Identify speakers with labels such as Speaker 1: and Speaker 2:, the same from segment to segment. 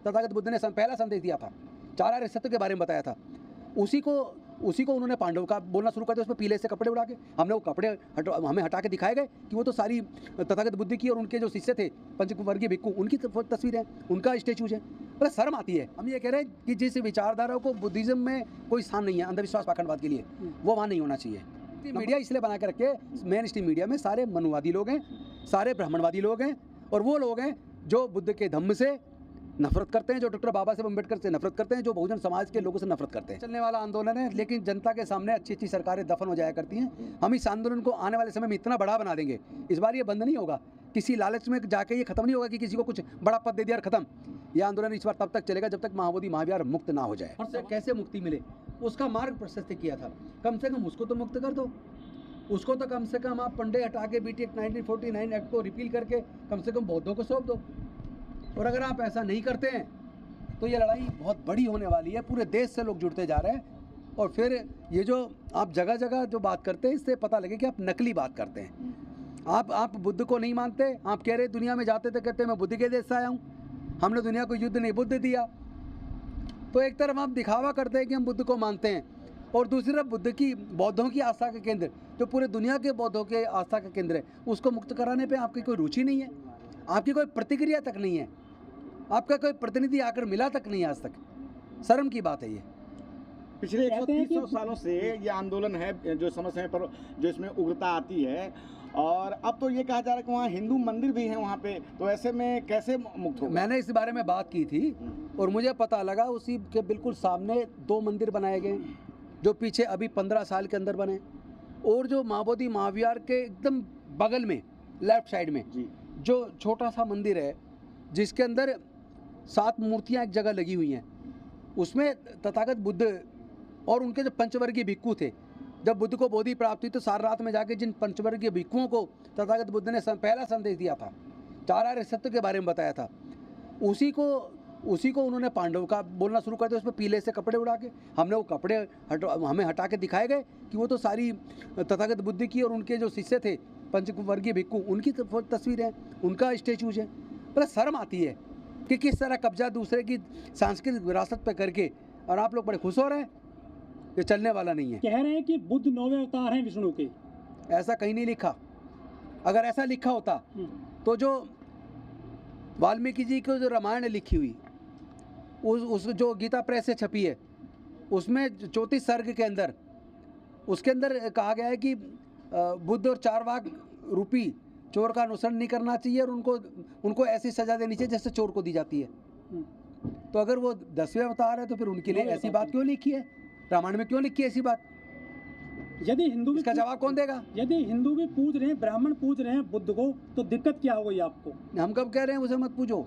Speaker 1: तथागत बुद्ध ने पहला संदेश दिया था, चार आर्य सत्य के बारे में बताया था। उसी को उन्होंने पांडव का बोलना शुरू कर दिया, उसमें पीले से कपड़े उड़ा के। हमने वो कपड़े हमें हटा के दिखाए गए कि वो तो सारी तथागत बुद्ध की और उनके जो शिष्य थे पंचवर्गीय भिक्खु, उनकी तस्वीरें, उनका स्टेचूज है। मतलब शर्म आती है। हम ये कह रहे हैं कि जिस विचारधारा को बुद्धिज्म में कोई स्थान नहीं है अंधविश्वास पाखंडवाद के लिए, वो वहाँ नहीं होना चाहिए। मीडिया इसलिए बना के रखे, मेन स्ट्रीम मीडिया में सारे मनुवादी लोग हैं, सारे ब्राह्मणवादी लोग हैं, और वो लोग हैं जो बुद्ध के धम्म से नफरत करते हैं, जो डॉक्टर बाबा साहेब अम्बेडकर से नफरत करते हैं, जो बहुजन समाज के लोगों से नफरत करते हैं। चलने वाला आंदोलन है, लेकिन जनता के सामने अच्छी अच्छी सरकारें दफन हो जाया करती हैं। हम इस आंदोलन को आने वाले समय में इतना बड़ा बना देंगे, इस बार ये बंद नहीं होगा। किसी लालच में जाके ये खत्म नहीं होगा कि किसी को कुछ बड़ा पद दे दिया और खत्म। यह आंदोलन इस बार तब तक चलेगा जब तक महाबोधि महाविहार मुक्त ना हो जाए। और कैसे मुक्ति मिले, उसका मार्ग प्रशस्त किया था। कम से कम उसको तो मुक्त कर दो, उसको तो कम से कम आप पंडे हटा के BT एक्ट 1949 एक्ट को रिपील करके कम से कम बौद्धों को सौंप दो। और अगर आप ऐसा नहीं करते हैं तो ये लड़ाई बहुत बड़ी होने वाली है। पूरे देश से लोग जुड़ते जा रहे हैं, और फिर ये जो आप जगह जगह जो बात करते हैं, इससे पता लगे कि आप नकली बात करते हैं। आप बुद्ध को नहीं मानते, आप कह रहे दुनिया में जाते थे कहते मैं बुद्ध के देश से आया हूँ, हमने दुनिया को युद्ध नहीं बुद्ध दिया। तो एक तरफ आप दिखावा करते हैं कि हम बुद्ध को मानते हैं, और दूसरी तरफ बुद्ध की बौद्धों की आस्था के केंद्र, जो पूरे दुनिया के बौद्धों के आस्था का केंद्र है, उसको मुक्त कराने पे आपकी कोई रुचि नहीं है, आपकी कोई प्रतिक्रिया तक नहीं है, आपका कोई प्रतिनिधि आकर मिला तक नहीं आज तक। शर्म की बात है ये।
Speaker 2: पिछले 130 सालों से ये आंदोलन है जो समय समय पर जो इसमें उग्रता आती है, और अब तो ये कहा जा रहा है कि वहाँ हिंदू मंदिर भी हैं वहाँ पे, तो ऐसे में कैसे मुक्त होगा?
Speaker 1: मैंने इस बारे में बात की थी, और मुझे पता लगा उसी के बिल्कुल सामने 2 मंदिर बनाए गए, जो पीछे अभी 15 साल के अंदर बने, और जो महाबोधि महाविहार के एकदम बगल में लेफ्ट साइड में जो छोटा सा मंदिर है, जिसके अंदर 7 मूर्तियां एक जगह लगी हुई हैं, उसमें तथागत बुद्ध और उनके जो पंचवर्गीय भिक्खु थे, जब बुद्ध को बोधि प्राप्त हुई तो सार रात में जाके जिन पंचवर्गीय भिक्खुओं को तथागत बुद्ध ने पहला संदेश दिया था, चार आर्य सत्य के बारे में बताया था, उसी को उन्होंने पांडव का बोलना शुरू कर दिया, उसमें पीले से कपड़े उड़ा के। हमने वो कपड़े हमें हटा के दिखाए गए कि वो तो सारी तथागत बुद्ध की और उनके जो शिष्य थे पंचवर्गीय भिक्खु, उनकी तस्वीरें, उनका स्टेचूज है। मतलब शर्म आती है कि किस तरह कब्जा दूसरे की सांस्कृतिक विरासत पे करके, और आप लोग बड़े खुश हो रहे हैं। ये चलने वाला नहीं है।
Speaker 3: कह रहे हैं कि बुद्ध 9वें अवतार हैं विष्णु के।
Speaker 1: ऐसा कहीं नहीं लिखा। अगर ऐसा लिखा होता तो जो वाल्मीकि जी की जो रामायण लिखी हुई, उस जो गीता प्रेस से छपी है, उसमें 34 सर्ग के अंदर, उसके अंदर कहा गया है कि बुद्ध और चारवाक रूपी चोर का अनुसरण नहीं करना चाहिए, और उनको ऐसी सजा देनी चाहिए जैसे चोर को दी जाती है। तो अगर वो 10वें अवतार है तो फिर उनके लिए ऐसी बात क्यों लिखी है? रामायण में क्यों लिखी है ऐसी बात?
Speaker 3: यदि हिंदू
Speaker 1: इसका जवाब कौन देगा?
Speaker 3: यदि हिंदू भी पूज रहे हैं, ब्राह्मण पूज रहे हैं बुद्ध को, तो दिक्कत क्या हो गई आपको?
Speaker 1: हम कब कह रहे हैं उसे मत पूछो।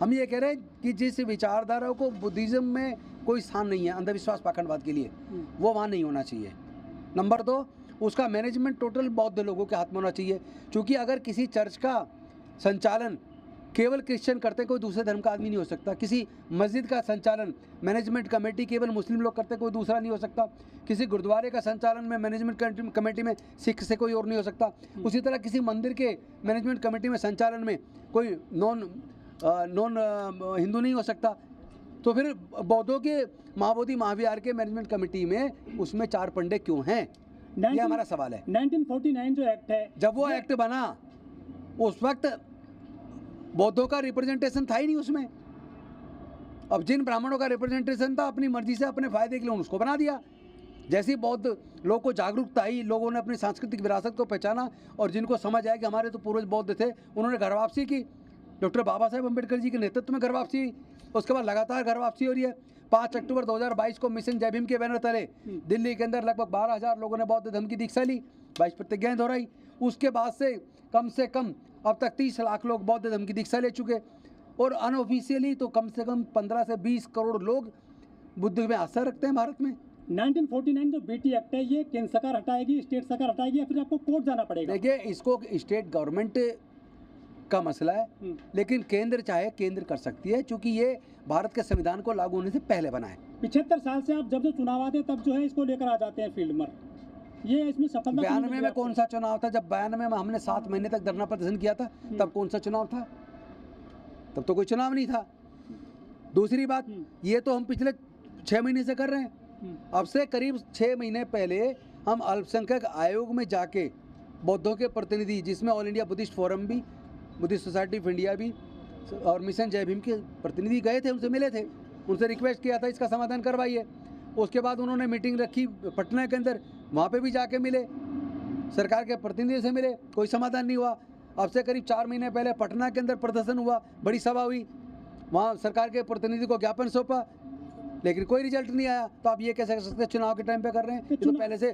Speaker 1: हम ये कह रहे हैं कि जिस विचारधारा को बुद्धिज्म में कोई स्थान नहीं है अंधविश्वास पाखंडवाद के लिए, वो वहाँ नहीं होना चाहिए। नंबर 2, उसका मैनेजमेंट टोटल बौद्ध लोगों के हाथ में होना चाहिए। क्योंकि अगर किसी चर्च का संचालन केवल क्रिश्चियन करते, कोई दूसरे धर्म का आदमी नहीं हो सकता। किसी मस्जिद का संचालन मैनेजमेंट कमेटी केवल मुस्लिम लोग करते, कोई दूसरा नहीं हो सकता। किसी गुरुद्वारे का संचालन में मैनेजमेंट कमेटी में सिख से कोई और नहीं हो सकता। उसी तरह किसी मंदिर के मैनेजमेंट कमेटी में संचालन में कोई नॉन हिंदू नहीं हो सकता। तो फिर बौद्धों के महाबोधि महाविहार के मैनेजमेंट कमेटी में उसमें 4 पंडे क्यों हैं? ये हमारा सवाल है।
Speaker 3: 1949 जो एक्ट है,
Speaker 1: जब वो एक्ट बना उस वक्त बौद्धों का रिप्रेजेंटेशन था ही नहीं उसमें। अब जिन ब्राह्मणों का रिप्रेजेंटेशन था, अपनी मर्जी से अपने फायदे के लिए उसको बना दिया। जैसी बौद्ध लोगों को जागरूकता आई, लोगों ने अपनी सांस्कृतिक विरासत को पहचाना, और जिनको समझ आया कि हमारे तो पूर्वज बौद्ध थे, उन्होंने घर वापसी की। डॉक्टर बाबा साहेब अम्बेडकर जी के नेतृत्व में घर वापसी हुई। उसके बाद लगातार घर वापसी हो रही है। 5 अक्टूबर 2022 को मिशन जय भीम के बैनर तले दिल्ली के अंदर लगभग 12,000 लोगों ने बौद्ध धर्म की दीक्षा ली, 22 प्रतिज्ञाएं दोहराई। उसके बाद से कम अब तक 30 लाख लोग बौद्ध धर्म की दीक्षा ले चुके, और अनऑफिशियली तो कम से कम 15 से 20 करोड़ लोग बुद्ध में आस्था रखते हैं भारत में।
Speaker 3: 1949 जो BT एक्ट है, ये केंद्र सरकार हटाएगी, स्टेट सरकार हटाएगी, या फिर आपको कोर्ट जाना पड़ेगा?
Speaker 1: देखिए, इसको स्टेट गवर्नमेंट का मसला है, लेकिन केंद्र चाहे केंद्र कर सकती है, क्योंकि ये भारत के संविधान को लागू होने से पहले बना है।
Speaker 3: 75 साल से आप जब जो चुनाव आते तब जो है इसको लेकर आ जाते हैं फील्ड में। ये इसमें सफलता
Speaker 1: 92 में कौन सा चुनाव था? जब 92 में हमने 7 महीने तक धरना प्रदर्शन किया था, तब कौन सा चुनाव था? तब तो कोई चुनाव नहीं था। दूसरी बात, ये तो हम पिछले 6 महीने से कर रहे हैं। अब से करीब 6 महीने पहले हम अल्पसंख्यक आयोग में जाके बौद्धों के प्रतिनिधि, जिसमें ऑल इंडिया बुद्धिस्ट फोरम भी, बुद्धिस्ट सोसाइटी ऑफ इंडिया भी और मिशन जय भीम के प्रतिनिधि गए थे, उनसे मिले थे, उनसे रिक्वेस्ट किया था इसका समाधान करवाइए। उसके बाद उन्होंने मीटिंग रखी पटना के अंदर, वहाँ पे भी जाके मिले, सरकार के प्रतिनिधि से मिले, कोई समाधान नहीं हुआ। अब से करीब 4 महीने पहले पटना के अंदर प्रदर्शन हुआ, बड़ी सभा हुई, वहाँ सरकार के प्रतिनिधि को ज्ञापन सौंपा, लेकिन कोई रिजल्ट नहीं आया। तो आप ये कैसे कर सकते हैं चुनाव के टाइम पे कर रहे हैं? तो पहले से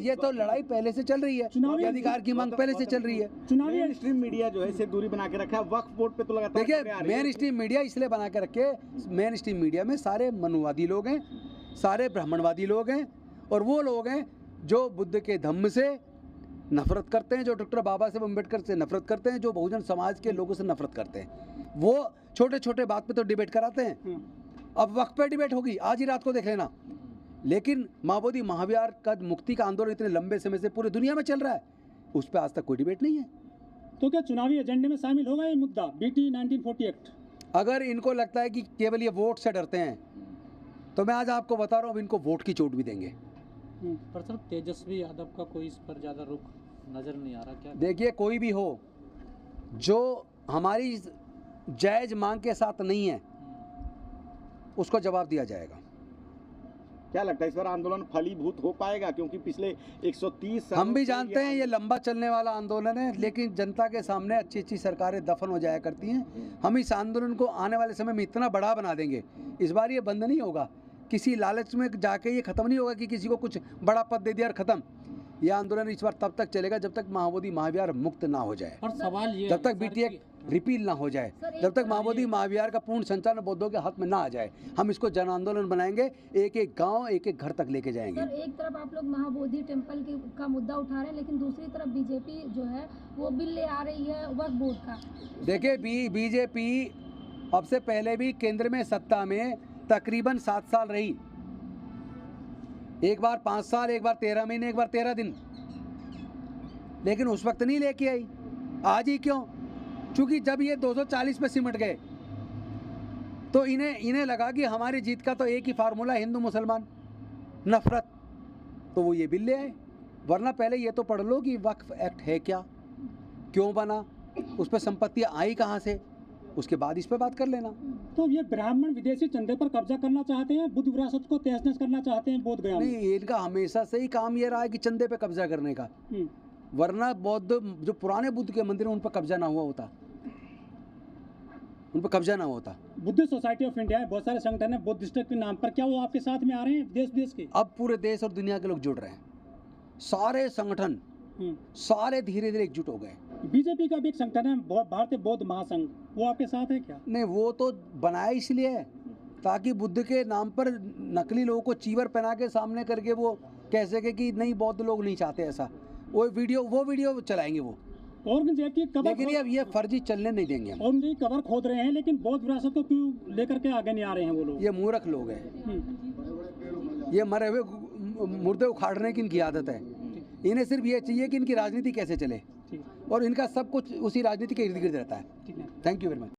Speaker 1: ये तो लड़ाई पहले से चल रही है, चुनावी अधिकार की मांग पहले से चल रही है।
Speaker 2: चुनावी स्ट्रीम मीडिया जो है इसे दूरी बना के रखा है, वक्फ बोर्ड पे तो लगातार
Speaker 1: देखिए, मेन स्ट्रीम मीडिया इसलिए बना के रखे, मेन स्ट्रीम मीडिया में सारे मनुवादी लोग हैं, सारे ब्राह्मणवादी लोग हैं, और वो लोग हैं जो बुद्ध के धम्म से नफरत करते हैं, जो डॉक्टर बाबा साहेब अम्बेडकर से नफरत करते हैं, जो बहुजन समाज के लोगों से नफरत करते हैं। वो छोटे छोटे बात पे तो डिबेट कराते हैं। अब वक्त पे डिबेट होगी, आज ही रात को देख लेना। लेकिन माँ बोधि महाविहार का मुक्ति का आंदोलन इतने लंबे समय से पूरी दुनिया में चल रहा है, उस पर आज तक कोई डिबेट नहीं है।
Speaker 3: तो क्या चुनावी एजेंडे में शामिल होगा ये मुद्दा, BT 1940 एक्ट?
Speaker 1: अगर इनको लगता है कि केवल ये वोट से डरते हैं, तो मैं आज आपको बता रहा हूँ, इनको वोट की चोट भी देंगे।
Speaker 4: पर सर, तेजस्वी यादव का कोई इस पर ज़्यादा रुख नज़र नहीं आ रहा क्या?
Speaker 1: देखिए, कोई भी हो जो हमारी जायज़ मांग के साथ नहीं है, उसको जवाब दिया जाएगा।
Speaker 2: क्या लगता है इस बार आंदोलन फलीभूत हो पाएगा? क्योंकि पिछले 130 सालों
Speaker 1: हम भी जानते हैं ये लंबा चलने वाला आंदोलन है, लेकिन जनता के सामने अच्छी अच्छी सरकारें दफन हो जाया करती हैं। हम इस आंदोलन को आने वाले समय में इतना बड़ा बना देंगे, इस बार ये बंद नहीं होगा। किसी लालच में जाके ये ख़त्म नहीं होगा कि किसी को कुछ बड़ा पद दे दिया और ख़त्म। ये आंदोलन इस बार तब तक चलेगा जब तक महाबोधि महाविहार मुक्त ना हो जाए,
Speaker 4: और सवाल ये
Speaker 1: जब तक BT एक्ट रिपील ना हो जाए, जब तक महाबोधि महाविहार का पूर्ण संचालन बौद्धों के हाथ में ना आ जाए। हम इसको जन आंदोलन बनाएंगे, एक एक गांव, एक एक घर तक लेके जाएंगे।
Speaker 5: सर, एक तरफ आप लोग महाबोधि टेम्पल का मुद्दा उठा रहे हैं, लेकिन दूसरी तरफ बीजेपी जो है वो बिल ले आ रही है वक्फ बोर्ड का।
Speaker 1: देखिए, बीजेपी अब से पहले भी केंद्र में सत्ता में तकरीबन 7 साल रही, एक बार 5 साल, एक बार 13 महीने, एक बार 13 दिन, लेकिन उस वक्त नहीं लेके आई। आज ही क्यों? क्योंकि जब ये 240 पे सिमट गए तो इन्हें लगा कि हमारी जीत का तो एक ही फार्मूला, हिंदू मुसलमान नफरत, तो वो ये बिल ले आए। वरना पहले ये तो पढ़ लो कि वक्फ एक्ट है क्या, क्यों बना, उस पर संपत्तियाँ आई कहाँ से, उसके बाद इस पे बात कर लेना।
Speaker 3: तो ये ब्राह्मण विदेशी चंदे पर कब्जा करना चाहते हैं, बुद्ध विरासत को तहस नहस करना चाहते हैं बोध गया में।
Speaker 1: नहीं, इनका हमेशा से ही काम ये रहा है कि चंदे पे कब्जा करने का, वरना बौद्ध जो पुराने बुद्ध के मंदिर हैं उन पर कब्जा ना हुआ होता, उन पर कब्जा ना होता।
Speaker 3: बुद्धिस्ट सोसाइटी ऑफ इंडिया है, बहुत सारे संगठन है बुद्ध डिस्ट्रिक्ट के नाम पर, क्या वो आपके साथ में आ रहे हैं देश विदेश के?
Speaker 1: अब पूरे देश और दुनिया के लोग जुड़ रहे हैं, सारे संगठन सारे धीरे धीरे एकजुट हो गए।
Speaker 3: बीजेपी का भी एक संगठन है भारतीय बौद्ध महासंघ, वो आपके साथ है क्या?
Speaker 1: नहीं, वो तो बनाया इसलिए है ताकि बुद्ध के नाम पर नकली लोगों को चीवर पहना के सामने करके वो कह सके कि नहीं, बौद्ध लोग नहीं चाहते ऐसा। वो वीडियो चलाएंगे वो,
Speaker 3: औरंगजेब की कबर,
Speaker 1: लेकिन ये फर्जी चलने नहीं देंगे।
Speaker 3: औरंगजेब की कबर खोद रहे हैं, लेकिन बौद्ध विरासत को क्यों लेकर के आगे नहीं आ रहे हैं वो लोग?
Speaker 1: ये मूर्ख लोग हैं, ये मरे हुए मुर्दे उखाड़ने की इनकी आदत है। इन्हें सिर्फ ये चाहिए कि इनकी राजनीति कैसे चले, और इनका सब कुछ उसी राजनीति के इर्द गिर्द रहता है। Thank you very much.